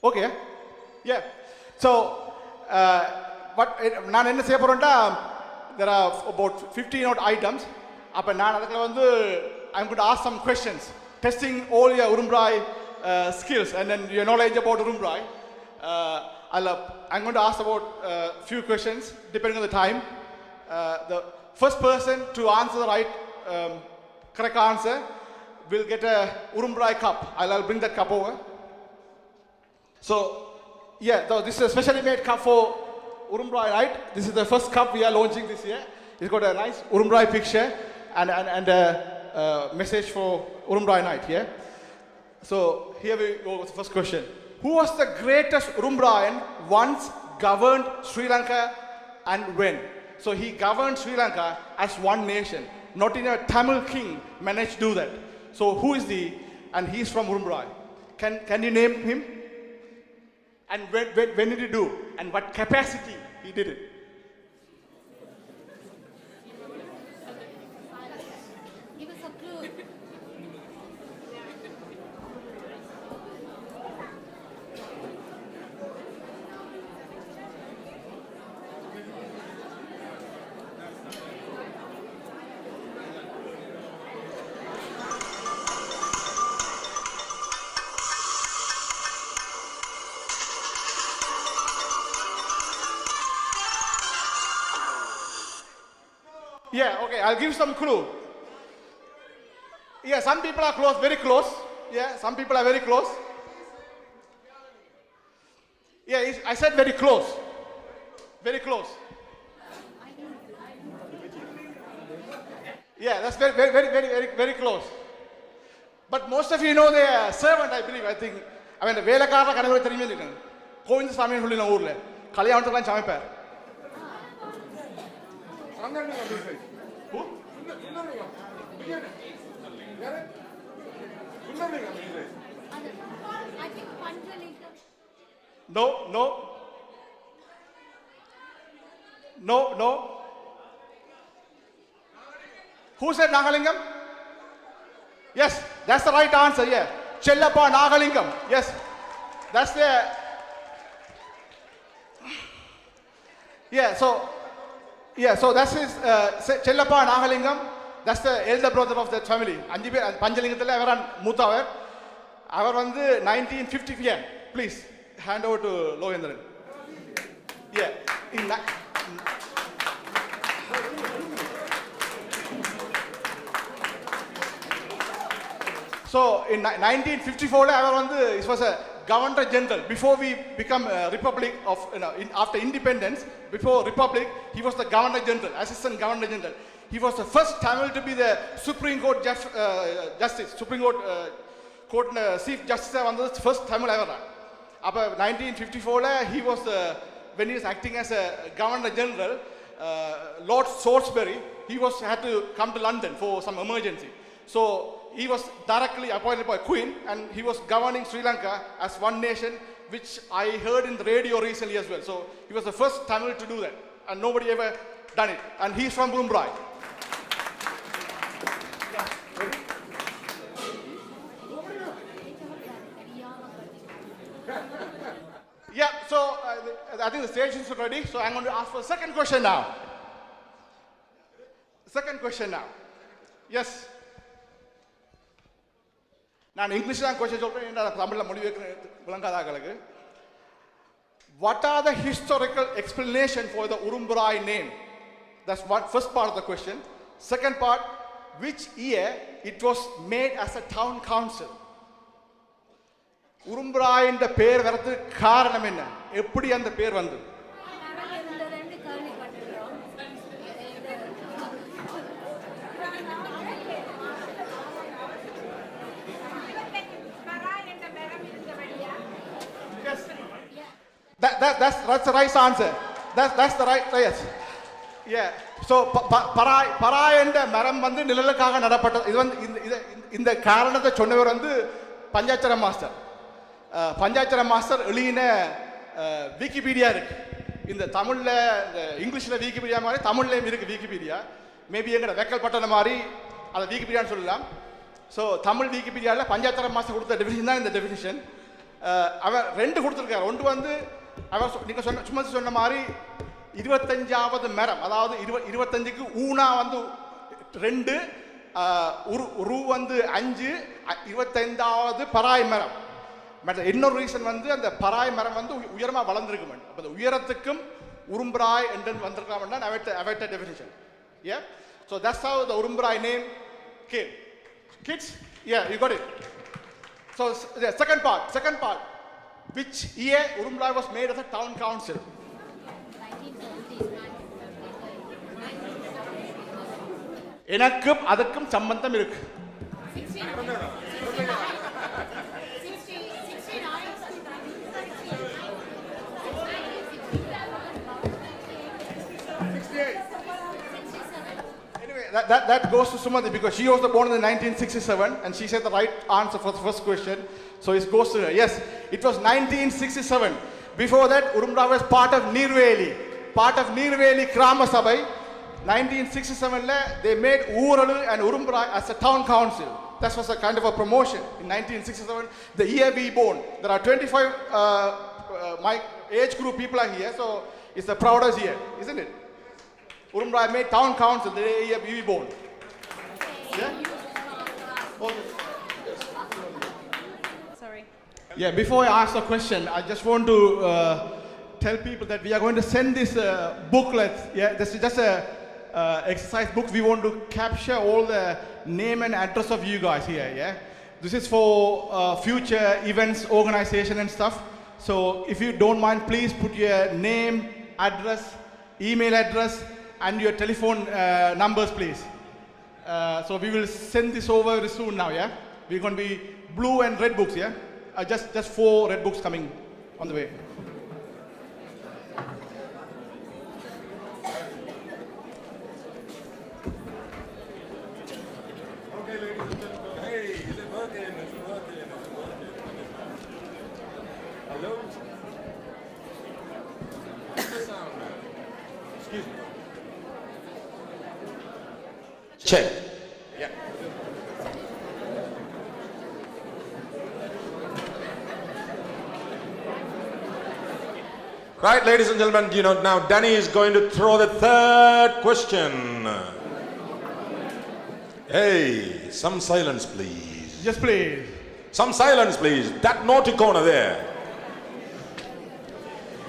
Okay, yeah. So, what நான் என்ன செய்ய போறேன்டா, there are about 15 odd items. அப்ப நான் அதுக்குள்ள வந்து I'm going to ask some questions, testing all your Urumbrai skills and then your knowledge about Urumbrai. I'm going to ask about few questions depending on the time. The first person to answer the right correct answer will get a Urumbrai cup. I'll bring that cup over. So, yeah, this is a specially made cup for Urumbrai night. This is the first cup we are launching this year. It's got a nice Urumbrai picture and a message for Urumbrai night, yeah? So, here we go with the first question. Who was the greatest Urumbraian once governed Sri Lanka and when? So, he governed Sri Lanka as one nation. Not in a Tamil king managed to do that. So, who is and he's from Urumbrai. Can you name him? And when did he do? And what capacity he did it? Give us a clue. Yeah, okay, I'll give some clue. Yeah, some people are close, very close. Yeah, some people are very close. Yeah, I said very close. Very close. Yeah, that's very close. But most of you know the servant, I believe, I think. I mean, the வேலைக்காரர் கனவு தெரியுமே இல்லைங்க. கோவிந்த சாமின்னு சொல்லி நான் ஊர்ல கல்யாணத்துக்குலாம் சமைப்பார். Who? I think Panjalika. No. Who said Nagalingam? Yes, that's the right answer, yeah. Chellappa Nagalingam. Yes, that's the... Yeah, so that's his Chellappa Nagalingam. That's the elder brother of that family. Anji பேர் பஞ்சலிங்கத்துல அவரான் மூத்தவர். அவர் வந்து 1950. Yeah, please hand over to Lohendran. Yeah. So in 1954 அவர் வந்து it was a Governor General. Before we become a republic of, after independence, before republic, he was the Governor General, Assistant Governor General. He was the first Tamil to be the Supreme Court Justice, Supreme Court Chief Justice was the first Tamil ever. After 1954, he was when he was acting as a Governor General, Lord Salisbury, he had to come to London for some emergency. So he was directly appointed by Queen, and he was governing Sri Lanka as one nation, which I heard in the radio recently as well. So he was the first Tamil to do that, and nobody ever done it. And he's from Urumbrai. Yeah, so I think the stage is ready. So I'm going to ask for the second question now. Yes. நான் English தான் question சொல்றேன், தமிழ்ல மொழி விளங்காதாக்களுக்கு. What are the historical explanation for the Urumbrai name? That's first part of the question. Second part, which year it was made as a town council? Urumbrai என்ற பேர் வரதுக்கு காரணம் என்ன? எப்படி அந்த பேர் வந்தது? That's the right answer. That's the right, yes. Yeah. So பராய் என்ற மரம் வந்து நிழலுக்காக நடப்பட்டது. இது வந்து இந்த காரணத்தை சொன்னவர் வந்து பஞ்சாச்சரம் மாஸ்டர். பஞ்சாச்சரம் மாஸ்டர் எழுதின விக்கிபீடியா இருக்கு. இந்த தமிழ்ல இங்கிலீஷ்ல விக்கிபீடியா மாதிரி தமிழ்லயும் இருக்கு விக்கிபீடியா. மேபி எங்கட வெக்கல் பட்டன மாதிரி அதை விக்கிபீடியான்னு சொல்லலாம். ஸோ தமிழ் விக்கிபீடியாவில் பஞ்சாச்சரம் மாஸ்டர் கொடுத்த டெஃபினிஷன் தான் இந்த டெஃபினிஷன். அவர் 2 கொடுத்துருக்காரு. ஒன்று வந்து அவர் நீங்கள் சும்மா சொன்ன மாதிரி 25வது மரம், அதாவது 25க்கு ஊனா வந்து 2, ரூ வந்து 5, 25வது பராய் மரம். பட் இன்னொரு ரீசன் வந்து அந்த பராய் மரம் வந்து உயரமாக வளர்ந்துருக்கும். அப்போ அந்த உயரத்துக்கும் உரும்பராய் என்று வந்திருக்காமன்னா அவட்ட definition. Yeah, so that's how the Urumbarai name came. Kids, yeah, you got it. So the second part, which year Urumbarai was made as a town council? 1970s. எனக்கும் அதுக்கும் சம்பந்தம் இருக்கு. 69. Anyway, that goes to Sumadhi because she was born in 1967 and she said the right answer for the first question. So it goes to her. Yes, it was 1967. Before that, Urumbarai was part of Nirveli Krama Sabai. 1967 they made Ooralu and Urumbarai as a town council. That was a kind of a promotion in 1967, the year we born. There are 25 my age group people are here, so it's the proudest year, isn't it? Urumbarai made town council the year we born. Yeah? Sorry. Yeah, before I ask the question, I just want to tell people that we are going to send this booklet. Yeah, this is just a exercise book. We want to capture all the name and address of you guys here. Yeah, this is for future events, organization and stuff. So if you don't mind, please put your name, address, email address, and your telephone numbers, please. So we will send this over very soon now. Yeah, we're going to be blue and red books. Yeah, just 4 red books coming on the way. Hey, is it working? It's working. Hello? What's the sound? Excuse me. Check. Yeah. Right, ladies and gentlemen, now Danny is going to throw the third question. Hey, some silence, please. Just please. Some silence, please. That naughty corner there.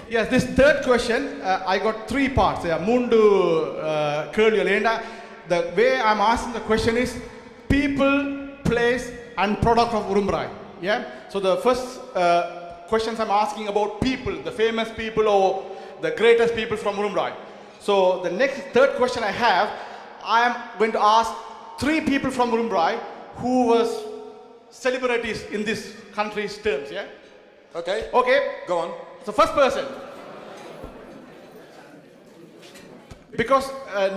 Yes, this third question, I got 3 parts. Yeah, Mundu Kurliolenda. The way I'm asking the question is people, place, and product of Urumbarai. Yeah. So the first questions I'm asking about people, the famous people or the greatest people from Urumbarai. So the third question I have, I am going to ask 3 people from Urumbarai who was celebrities in this country's terms. Yeah. Okay. Okay. Go on. So first person. Because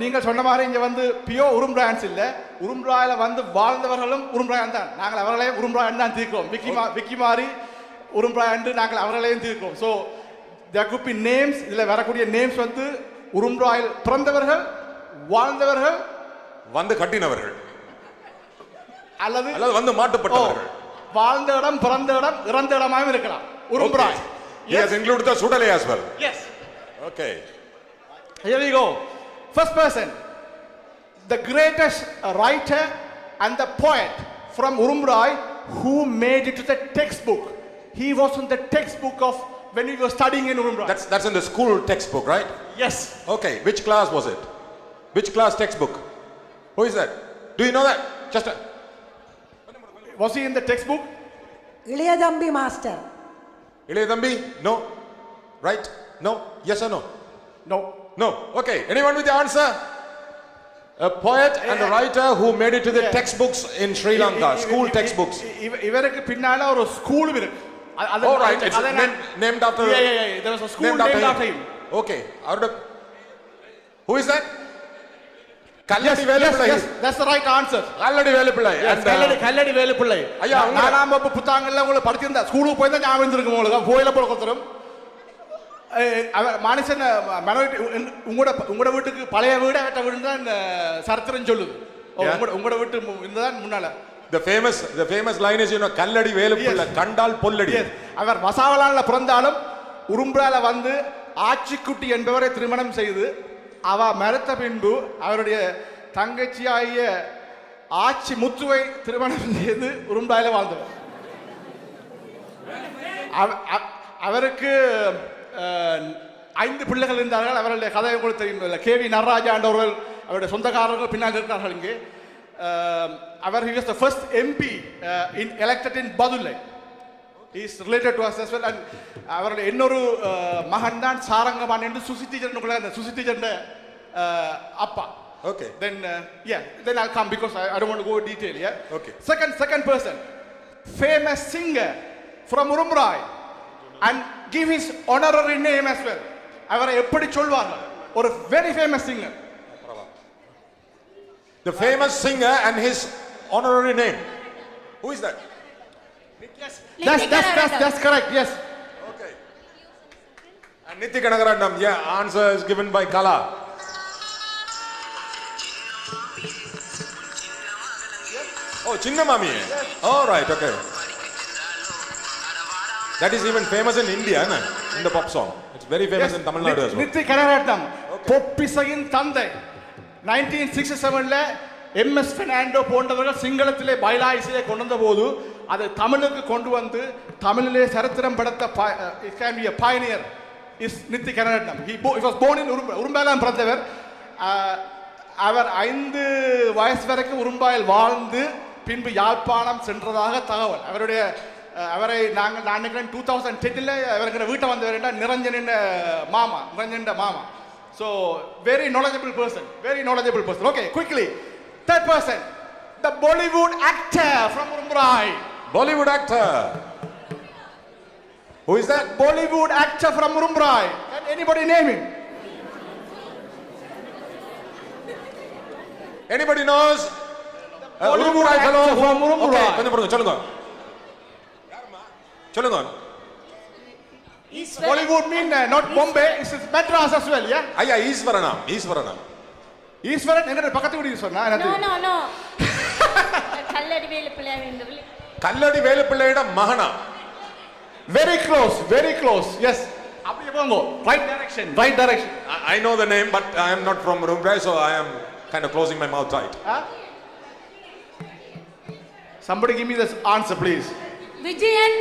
நீங்கள் சொன்ன மாதிரி இங்க வந்து பியோ உரும்பிராயன்ஸ் இல்ல, உரும்பிராயில வந்து வாழ்ந்தவர்களும் உரும்பிராயன் தான். நாங்கள் அவர்களையும் உரும்பிராயன் தான் தீர்க்கிறோம். விக்கி மாதிரி உரும்பிராயன் நாங்கள் அவர்களையும் தீர்க்கிறோம். So there could be names, இதில் வரக்கூடிய நேம்ஸ் வந்து உரும்பிராயில் பிறந்தவர்கள், வாழ்ந்தவர்கள், வந்து கட்டினவர்கள், அல்லது வந்து மாட்டப்பட்டவர்கள், வாழ்ந்த இடம், பிறந்த இடம், இறந்த இடமாகவும் இருக்கலாம். Urumpirai. Yes, include the Sudale as well. Yes. Okay. Here we go. First person, the greatest writer and the poet from Urumbarai who made it to the textbook. He was in the textbook of when we were studying in Urumbarai. That's in the school textbook, right? Yes. Okay. Which class was it? Which class textbook? Who is that? Do you know that? Just Was he in the textbook? Ilayadambi master. Ilayadambi? No. Right? No. Yes or no? No. No. Okay. Anyone with the answer? A poet and a writer who made it to the textbooks in Sri Lanka, school textbooks. இவருக்கு பின்னால ஒரு ஸ்கூலும் இருக்கு. All right. It's named after. Yeah. There was a school named after him. Okay. Who is that? Kalladi Velupillai. Yes, that's the right answer. Kalladi Velupillai. Yes, Kalladi Velupillai. ஐயா, உங்க- நாலாம் வகுப்பு புத்தகங்கள்ல உங்களுக்கு படிச்சிருந்தா ஸ்கூலுக்கு போய் தான் ஞாபகம் இருந்திருக்கு உங்களுக்கு போயில போல கொடுத்துரும் மனுஷன் மைனாரிட்டி உங்களோட வீட்டுக்கு பழைய வீடு அவற்ற வீடு தான் சரித்திரம் சொல்லுது உங்களோட வீட்டு இருந்ததான் முன்னால The famous line is, Kalladi Velupillai, Kandal Polladi. Yes. அவர் வசாவலான்ல பிறந்தாலும் உரும்பால வந்து ஆச்சிக்குட்டி என்பவரை திருமணம் செய்து அவ மறுத்த பின்பு அவருடைய தங்கச்சியாகிய ஆச்சி முத்துவை திருமணம் செய்து உரும்பாயில வாழ்ந்தவர் அவருக்கு 5 பிள்ளைகள் இருந்தார்கள். அவருடைய கதை உங்களுக்கு தெரியும். KV நடராஜா என்றவர்கள் அவருடைய சொந்தக்காரர்கள் பின்னால் இருக்கிறார்கள் இங்கே. He was the first MP elected in Badulai. He is related to us as well. And அவருடைய இன்னொரு மகன் தான் சாரங்கமான் என்று சுசி டீச்சர் அப்பா. Okay. Then I'll come because I don't want to go in detail. Yeah. Okay. Second person, famous singer from Urumrai, and give his honorary name as well. அவரை எப்படி சொல்வார்கள்? ஒரு very famous singer. The famous singer and his honorary name. Who is that? That's correct. Yes. Okay. And Niti Kanagaratnam. Yeah, answer is given by Kala. Oh, Chinnamami. All right. Okay. That is even famous in India, na? In the pop song. It's very famous in Tamil Nadu as well. NITI Kanagaratnam பொப்பிசையின் தந்தை 1967ல MS Fernando போன்றவர்கள் சிங்களத்திலே பைலா இசையை கொண்டு வந்த போது அதை தமிழுக்கு கொண்டு வந்து தமிழிலே சரித்திரம் படைத்த it can be a pioneer is NITI Kanagaratnam. He was born in உரும்பாயில் பிறந்தவர். அவர் 5 வயசு வரைக்கும் உரும்பாயில் வாழ்ந்து பின்பு யாழ்ப்பாணம் சென்றதாக தகவல். அவரை நான் நினைக்கிறேன் 2010ல அவருக்கு வீட்டை வந்தவர் நிரஞ்சனின் மாமா. So very knowledgeable person. Okay, quickly. Third person, the Bollywood actor from Mumbai. Bollywood actor. Who is that? Bollywood actor from Mumbai. Can anybody name him? Anybody knows? Bollywood actor from Mumbai. Okay, கொஞ்சம் பொறுங்க, சொல்லுங்க. Bollywood mean not Bombay, it's Madras as well, yeah? ஐயா, ஈஸ்வரனாம். ஈஸ்வரன் எங்க பக்கத்து வீடு ஈஸ்வரனா? No. Kalladi Velupillai. கல்லடி வேலுப்பிள்ளையோட மகனா? Very close. Yes. அப்படியே போங்க. Right direction. I know the name, but I am not from Mumbai, so I am kind of closing my mouth tight. Huh? Somebody give me this answer, please. Vijayan.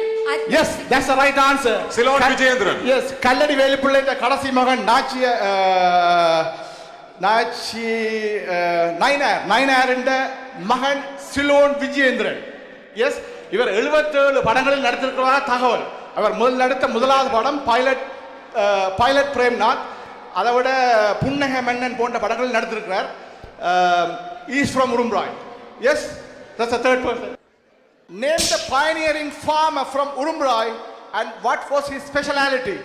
Yes, that's the right answer. Ceylon Vijayendran. Yes, கல்லடி வேலுப்பிள்ளையோட கடைசி மகன் நயினாரின் மகன் Ceylon Vijayendran. S, இவர் 77 படங்களில் நடித்திருக்கிறதா தகவல். அவர் நடித்த முதலாவது படம் pilot Premnath. அதை விட புன்னக மன்னன் போன்ற படங்களில் நடித்திருக்கிறார். He is from Urumrai. Yes, that's the third person. Name the pioneering farmer from Urumrai and what was his speciality?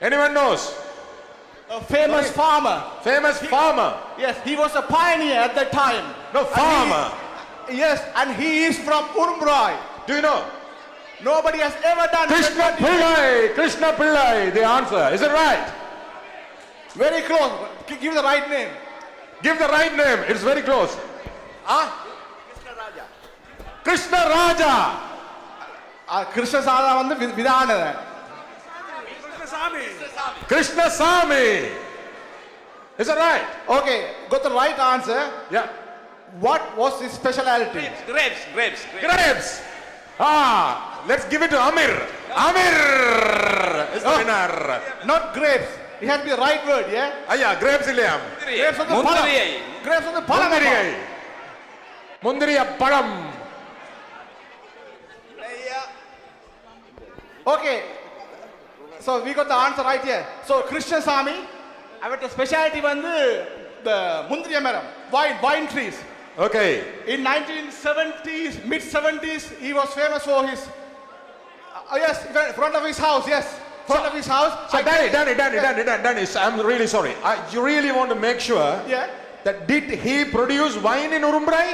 Anyone knows? A famous farmer. Farmer. Yes, he was a pioneer at that time. No, farmer. Yes, and he is from Urumrai. Do you know? Nobody has ever done. Krishna Pillai, the answer. Is it right? Very close. Give the right name. Give the right name. It's very close. Krishna Raja. Krishna Sada வந்து விதானதன். Krishna Sami. Is it right? Okay, got the right answer. Yeah. What was his speciality? Grapes. Let's give it to Amir. Amir is the winner. Not grapes. It has to be the right word, yeah? Ayya, grapes இல்லையா? Grapes of the palam. Grapes of the palam. முந்திரிய பழம். Okay. So we got the answer right here. So Krishna Sami, அவருடைய speciality வந்து the முந்திரிய மரம், wine trees. Okay. In 1970s, mid 70s, he was famous for his yes, in front of his house, yes. Front of his house. So Danny, I'm really sorry. You really want to make sure Yeah. That did he produce wine in Urumbrai?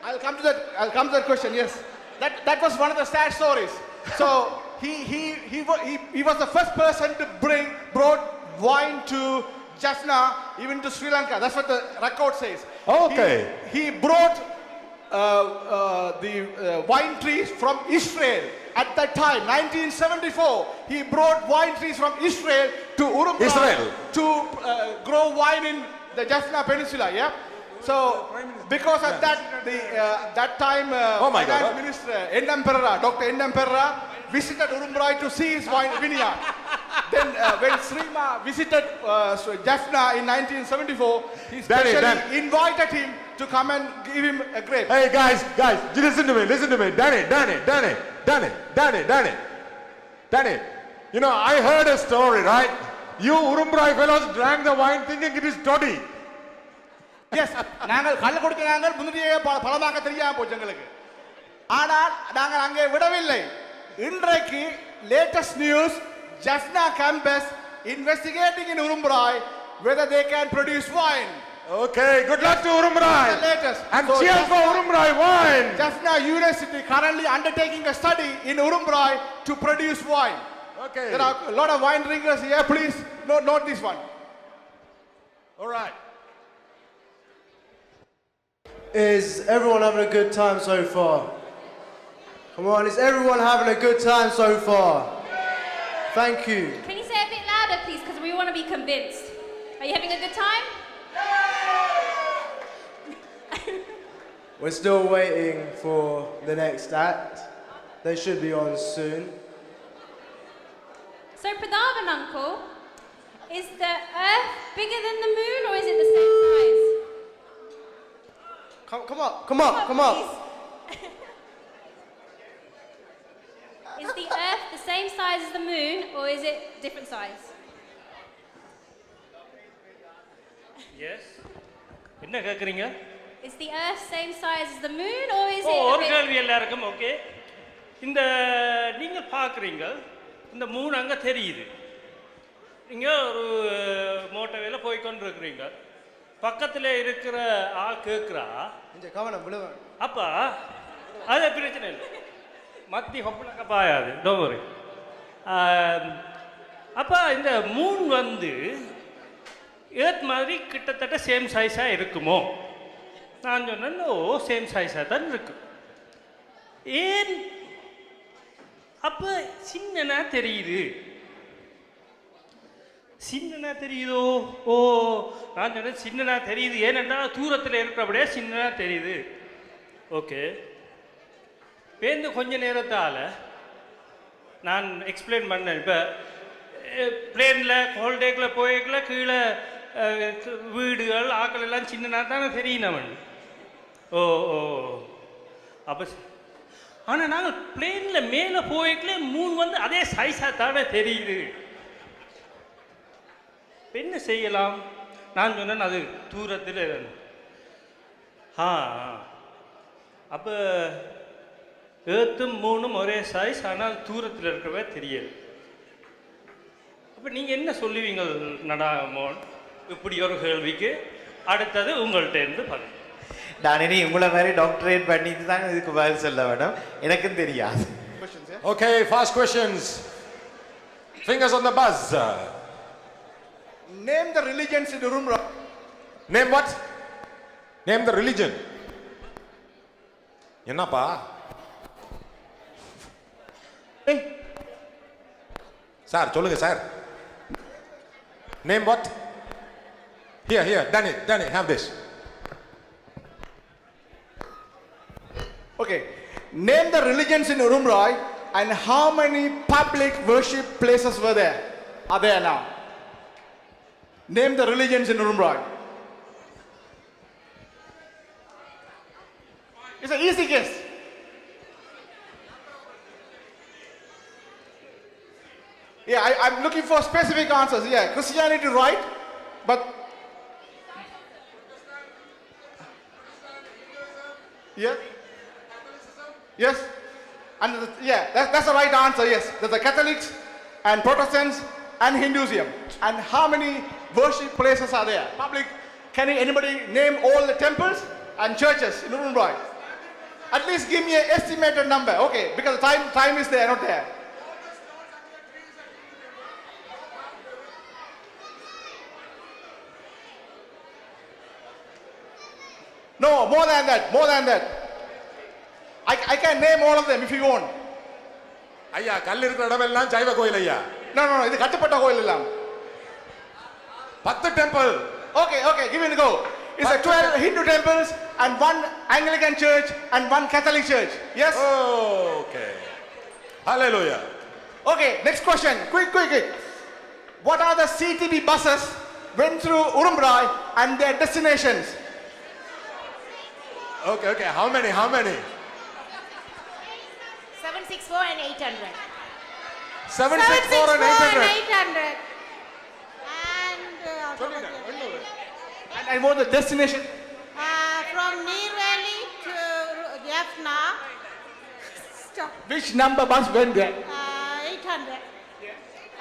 I'll come to that question. Yes, that was one of the sad stories. So he was the first person to brought wine to Jaffna, even to Sri Lanka. That's what the record says. Okay. He brought the wine trees from Israel. At that time, 1974, he brought wine trees from Israel to Urumbrai Israel. to grow wine in the Jaffna Peninsula. Yeah. So because of that, that time, Oh my God. Finance Minister N.M. Perera, Dr. N.M. Perera, visited Urumbrai to see his wine vineyard. Then when Srima visited Jaffna in 1974, he specially invited him to come and give him a grape. Hey guys, listen to me. Danny. You know, I heard a story, right? You Urumbrai fellows drank the wine thinking it is toddy. Yes, நாங்கள் கள்ள கொடுக்க நாங்கள் முன்னுடைய பழமாக்க தெரியாம போச்சு எங்களுக்கு. ஆனால் நாங்கள் அங்கே விடவில்லை. இன்றைக்கு latest news, Jaffna campus investigating in Urumbrai whether they can produce wine. Okay, good luck to Urumbrai. The latest. And So cheers for Urumbrai wine. Jaffna University currently undertaking a study in Urumbrai to produce wine. Okay. There are a lot of wine drinkers here. Please note this one. All right. Is everyone having a good time so far? Come on, is everyone having a good time so far? Thank you. Can you say a bit louder, please? Because we want to be convinced. Are you having a good time? We're still waiting for the next act. They should be on soon. So, Pradhavan uncle, is the Earth bigger than the moon, or is it the same size? Come up. Please. Is the Earth the same size as the moon, or is it different size? S என்ன கேட்குறீங்க? Is the Earth same size as the moon, or is O it a ஒரு bit... கேள்வி எல்லாருக்கும் okay. இந்த நீங்கள் பார்க்குறீங்க இந்த மூணு அங்கே தெரியுது. நீங்கள் ஒரு மோட்டோவேல போய்கொண்டு இருக்கிறீங்க. பக்கத்தில் இருக்கிற ஆள் கேட்குறா, இந்த கவனம் விழுவ. அப்பா அது பிரச்சனை இல்லை, மத்தி ஹொப்பனாக்க பாயாது, டோன்ட் வரி. அப்பா இந்த மூன் வந்து ஏர்த் மாதிரி கிட்டத்தட்ட சேம் சைஸாக இருக்குமோ? நான் சொன்னேன் ஓ சேம் சைஸாக தான் இருக்கு. ஏன் அப்போ சின்னனா தெரியுது? சின்னனா தெரியுதோ? ஓ நான் சொன்னேன் சின்னனா தெரியுது, ஏனென்றா தூரத்தில் இருக்கிறபடியே சின்னனா தெரியுது. ஓகே, பேருந்து கொஞ்ச நேரத்தால் நான் எக்ஸ்பிளைன் பண்ணேன். இப்போ பிளேனில் ஹோல்டேக்கில் போய்க்கல கீழே வீடுகள் ஆக்கள் எல்லாம் சின்னனா தானே தெரியும் அவன். ஓ ஓ அப்போ ஆனால் நாங்கள் பிளேனில் மேலே போய்க்கல மூணு வந்து அதே சைஸாக தானே தெரியுது. என்ன செய்யலாம்? நான் சொன்னேன் அது தூரத்தில். அப்போ ஏர்த்தும் மூணும் ஒரே சைஸ், ஆனால் தூரத்தில் இருக்கிறவே தெரியல. அப்போ நீங்கள் என்ன சொல்லுவீங்க நடாமோன் இப்படி ஒரு கேள்விக்கு? அடுத்தது உங்கள்கிட்ட இருந்து பண்ணு. நான் இனி உங்களை மாதிரி டாக்டரேட் பண்ணிட்டு தான் இதுக்கு பதில் சொல்ல வேணும், எனக்கும் தெரியாது. Okay, fast questions. Fingers on the buzzer. Name the religions in Urumbrai. Name what? Name the religion. என்னப்பா? சார் சொல்லுங்க sir. Name what? Here, Danny, have this. Okay. Name the religions in Urumbrai and how many public worship places were there? Are there now? Name the religions in Urumbrai. It's an easy guess. Yeah, I'm looking for specific answers. Yeah, Christianity, right? But yeah, yes, and that's the right answer. Yes, there's the Catholics and Protestants and Hinduism. And how many worship places are there? Public Can anybody name all the temples and churches in Urumbroi? At least give me an estimated number. Okay, because time is there, not there. No, more than that, more than that. I can name all of them if you want. ஐயா கல் இருக்கிற இடமெல்லாம் சைவ கோயில் ஐயா. No, இது கட்டப்பட்ட கோயில் எல்லாம். 10 temple. Okay, give it a go. It's a 12 Hindu temples and 1 Anglican church and 1 Catholic church. Yes? Okay. Hallelujah. Okay, next question. Quick. What are the CTB buses went through Urumbroi and their destinations? Okay. How many? 764 and 800. 764 and 800. 800. And what the destination? From Nirveli to Jaffna. Stop. Which number bus went there? 800.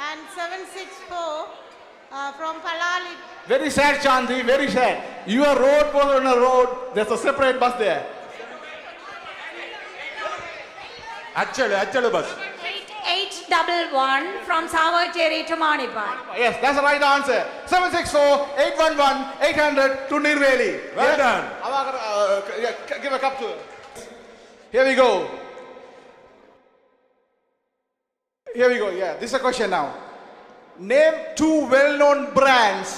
And 764 from Palali. Very sad, Chandri, very sad. Your road was on a road, there's a separate bus there. Actually bus. 811 from Savacheri to Manipai. Yes, that's the right answer. 764, 811, 800 to Nirveli. Well done. Give a cup to her. Here we go. Yeah, this is a question now. Name 2 well-known brands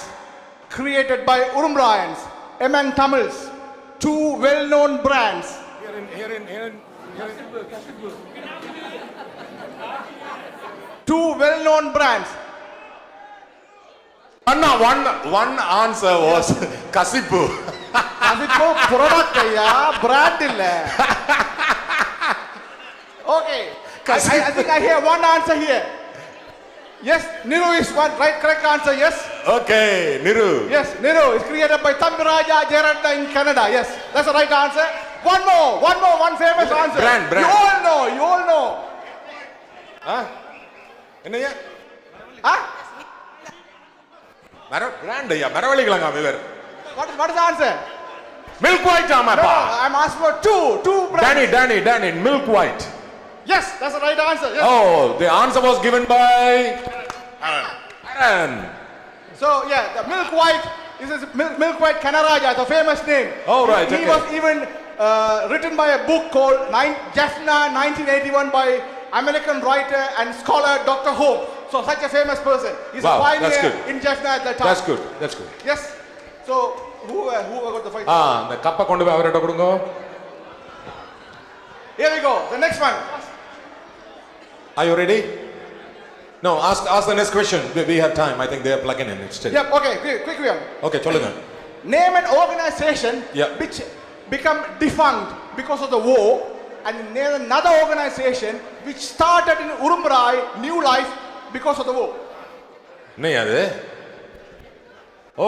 created by Urumbraians among Tamils. 2 well-known brands. Here in 2 well-known brands. One answer was Kasipu. Kasipu product ayya, brand illa. Okay. I think I hear one answer here. Yes, Niru is one correct answer. Yes. Okay, Niru. Yes, Niru is created by Thamiraja Jayartna in Canada. Yes, that's the right answer. One famous answer. Brand. You all know. என்னையா? Huh? Brand ஐயா, மரவள்ளிக்கிழங்கா இவர். What is the answer? Milk White No, ஆமாப்பா. I'm asking for two brands. Danny, Milk White. Yes, that's the right answer. Yes. Oh, the answer was given by Aaron. So yeah, the Milk White is Milk White Kanaraja, the famous name. Oh, right, He okay. was even written by a book called Jaffna 1981 by American writer and scholar Dr. Hope. So such a famous person. He's Wow, a that's pioneer good. in Jaffna at that time. That's good. Yes. So who got the fight? அந்த கப்பை கொண்டு போய் அவர்கிட்ட கொடுங்க. Here we go. The next one. Are you ready? No, ask the next question. We have time. I think they are plugging in. It's still. Yep. Okay. Quick one. Okay, சொல்லுங்க. Name an organization Yeah. which become defunct because of the war, and name another organization which started in Urumbroi new life because of the war. என்னையா அது?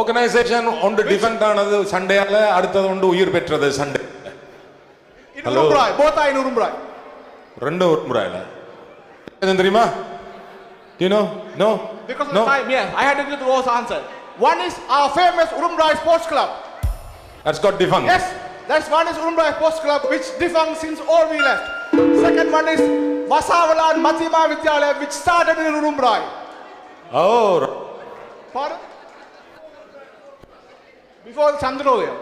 Organization ஒன்று defend ஆனது சண்டையால, அடுத்தது ஒன்று உயிர் பெற்றது சண்டை. In Hello. Urumbroi, both are in Urumbroi. ரெண்டு உருமுறையில. எதுவும் தெரியுமா? Do you know? No? Because of No? the time, yes, I had to give the worst answer. One is our famous Urumbroi Sports Club. That's got defunct. Yes, that's one is Urumbroi Sports Club, which defunct since all we left. Second one is Vasavalan Madhyama Vidyalaya, which started in Urumbroi. Oh. Pardon? Before Chandrodaya.